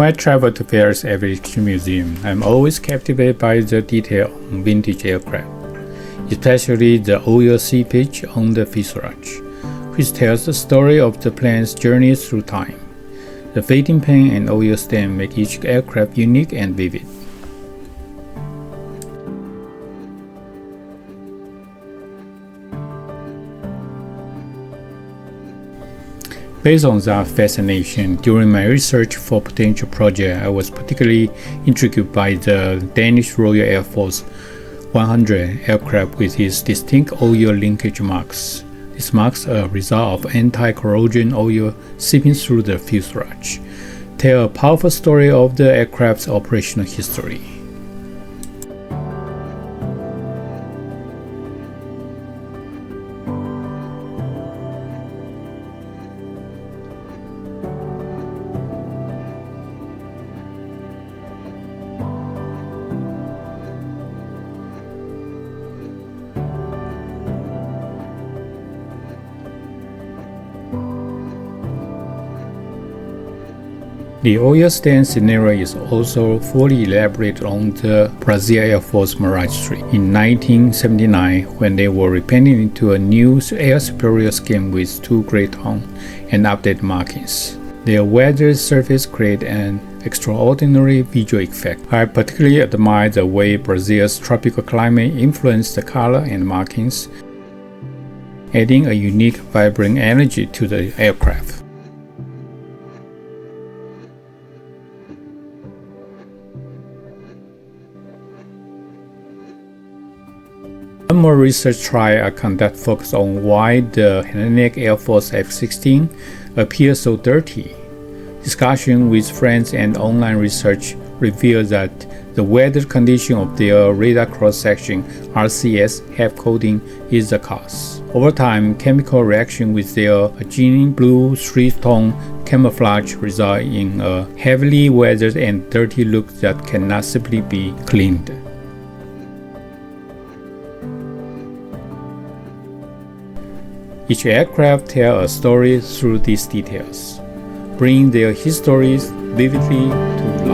When I travel to Paris Aviation Museum, I'm always captivated by the detail on vintage aircraft, especially the oil seepage on the fuselage, which tells the story of the plane's journey through time. The fading paint and oil stain make each aircraft unique and vivid. Based on that fascination, during my research for potential project, I was particularly intrigued by the Danish Royal Air Force 100 aircraft with its distinct oil linkage marks. These marks are a result of anti-corrosion oil seeping through the fuselage, tell a powerful story of the aircraft's operational history. The oil stain scenario is also fully elaborated on the Brazil Air Force Mirage 3 in 1979 when they were repainted into a new air-superior scheme with 2 gray tones and updated markings. Their weathered surface created an extraordinary visual effect. I particularly admire the way Brazil's tropical climate influenced the color and markings, adding a unique, vibrant energy to the aircraft. One more research trial I conduct focused on why the Hellenic Air Force F-16 appears so dirty. Discussion with friends and online research revealed that the weather condition of their radar cross-section RCS half coating is the cause. Over time, chemical reaction with their aging blue 3-tone camouflage result in a heavily weathered and dirty look that cannot simply be cleaned. Each aircraft tells a story through these details, bringing their histories vividly to life.